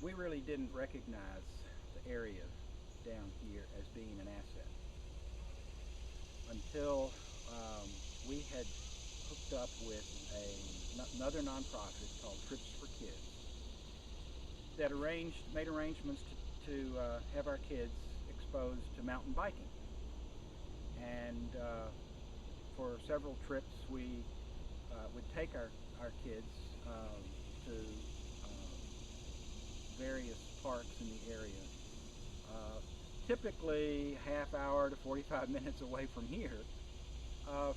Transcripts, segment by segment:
we really didn't recognize the area down here as being an asset until we had hooked up with another nonprofit called Trips for Kids that made arrangements to have our kids exposed to mountain biking. And for several trips, we would take our kids to various parks in the area, typically half hour to 45 minutes away from here,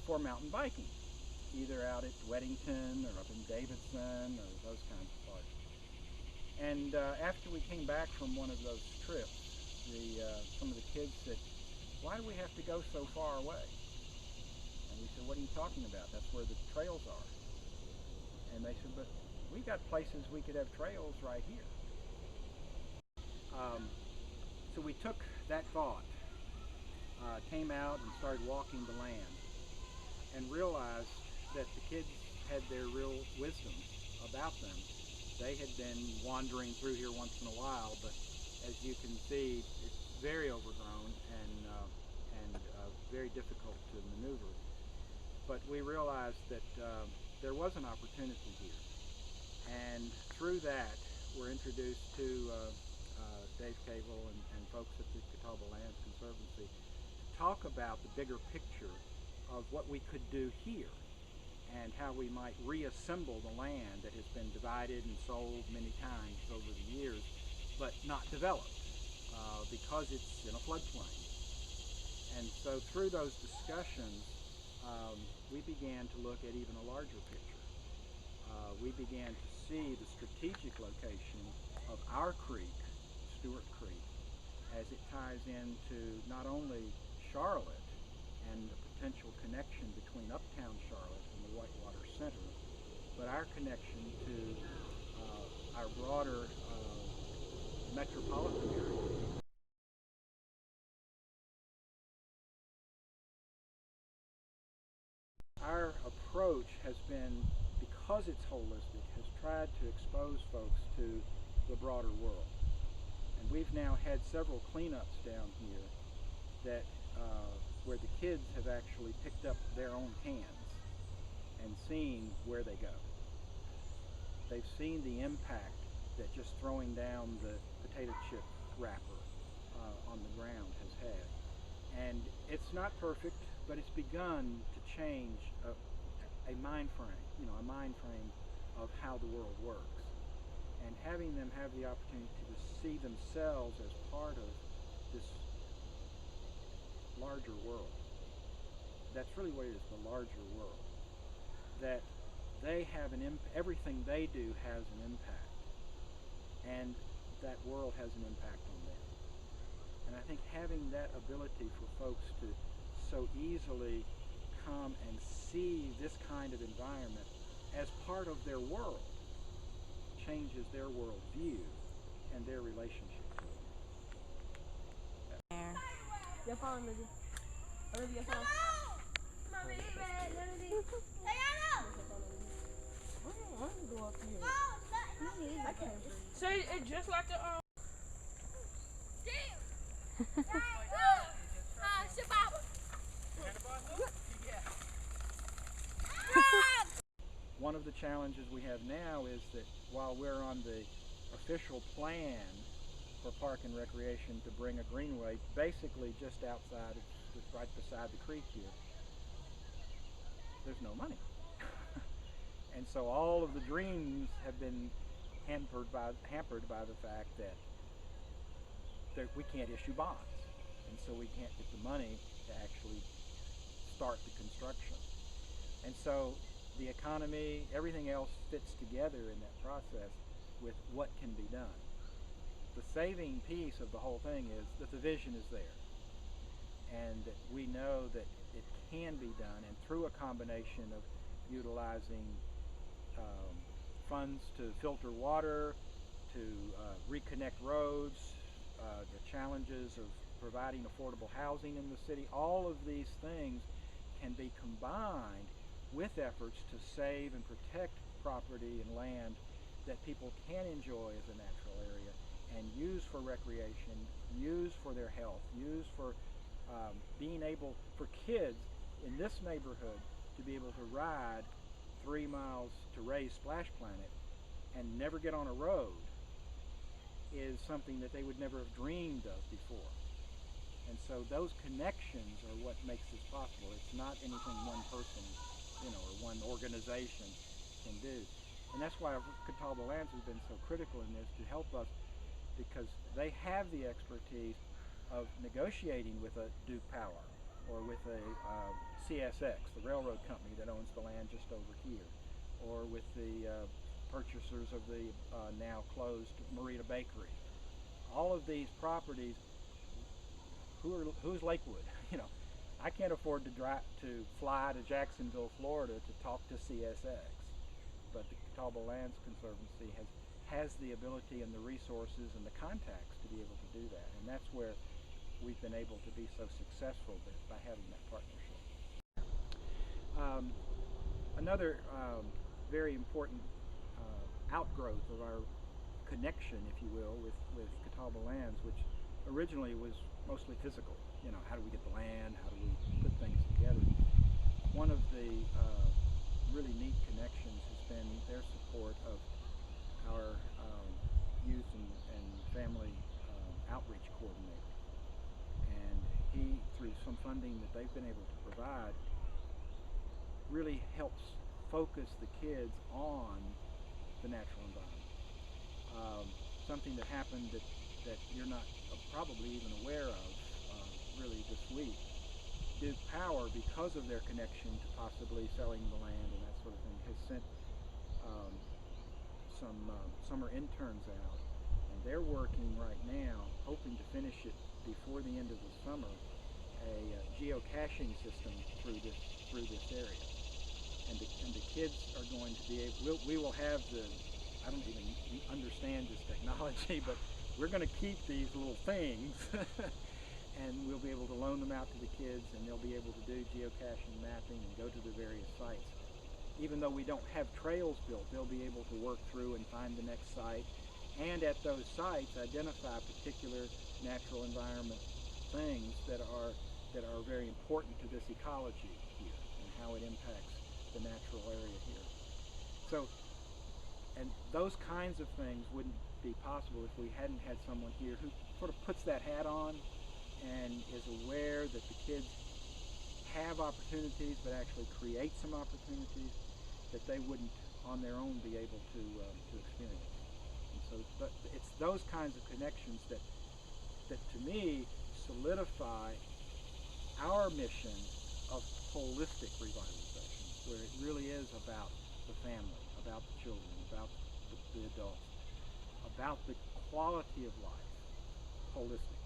for mountain biking, either out at Weddington or up in Davidson or those kinds of parks. And after we came back from one of those trips, some of the kids said, "Why do we have to go so far away?" And we said, "What are you talking about? That's where the trails are." And they said, "But we got places we could have trails right here." So we took that thought, came out and started walking the land, and realized that the kids had their real wisdom about them. They had been wandering through here once in a while, but as you can see, it's very overgrown and very difficult to maneuver. But we realized that there was an opportunity here, and through that we're introduced to Dave Cable and folks at the Catawba Lands Conservancy to talk about the bigger picture of what we could do here and how we might reassemble the land that has been divided and sold many times over the years, but not developed because it's in a floodplain. And so through those discussions, we began to look at even a larger picture. We began to see the strategic location of our creek, Stewart Creek, as it ties into not only Charlotte and the potential connection between uptown Charlotte and the Whitewater Center, but our connection to our broader metropolitan area. Our approach has been, because it's holistic, has tried to expose folks to the broader world. And we've now had several cleanups down here that where the kids have actually picked up their own cans and seen where they go. They've seen the impact that just throwing down the potato chip wrapper on the ground has had. And it's not perfect, but it's begun to change a mind frame of how the world works. And having them have the opportunity to see themselves as part of this larger world. That's really what it is, the larger world. That they have everything they do has an impact, and that world has an impact on them. And I think having that ability for folks to so easily come and see this kind of environment as part of their world changes their world view and their relationship to it. Your phone, Lizzie. Olivia, your phone. Mommy, I want to go up here. I can't breathe. Say it just like the One of the challenges we have now is that while we're on the official plan for Park and Recreation to bring a greenway basically just outside, just right beside the creek here, there's no money. And so all of the dreams have been hampered by the fact that we can't issue bonds, and so we can't get the money to actually start the construction. And so the economy, everything else fits together in that process with what can be done. The saving piece of the whole thing is that the vision is there, and that we know that it can be done, and through a combination of utilizing funds to filter water, to reconnect roads, the challenges of providing affordable housing in the city, all of these things can be combined with efforts to save and protect property and land that people can enjoy as a natural area and use for recreation, use for their health, use for being able for kids in this neighborhood to be able to ride 3 miles to Ray's Splash Planet and never get on a road is something that they would never have dreamed of before. And so those connections are what makes this possible. It's not anything one person, or one organization can do. And that's why Catawba Lands has been so critical in this, to help us, because they have the expertise of negotiating with a Duke Power or with a CSX, the railroad company that owns the land just over here, or with the purchasers of the now closed Marita Bakery. All of these properties, who's Lakewood? I can't afford to fly to Jacksonville, Florida to talk to CSX, but the Catawba Lands Conservancy has the ability and the resources and the contacts to be able to do that, and that's where we've been able to be so successful by having that partnership. Another very important outgrowth of our connection, if you will, with Catawba Lands, which originally was mostly physical. How do we get the land? How do we put things together? One of the really neat connections has been their support of our youth and family outreach coordinator. And he, through some funding that they've been able to provide, really helps focus the kids on the natural environment. Something that happened that you're not probably even aware of really this week. Duke Power, because of their connection to possibly selling the land and that sort of thing, has sent some summer interns out, and they're working right now, hoping to finish it before the end of the summer, a geocaching system through this area. And the kids are going to be able, we will have I don't even understand this technology, but we're going to keep these little things and we'll be able to loan them out to the kids, and they'll be able to do geocaching mapping and go to the various sites. Even though we don't have trails built, they'll be able to work through and find the next site, and at those sites identify particular natural environment things that are very important to this ecology here and how it impacts the natural area here. So, and those kinds of things wouldn't be possible if we hadn't had someone here who sort of puts that hat on and is aware that the kids have opportunities, but actually create some opportunities that they wouldn't on their own be able to experience. And so, but it's those kinds of connections that to me solidify our mission of holistic revitalization, where it really is about the family, about the children, about the adults, about the quality of life, holistic.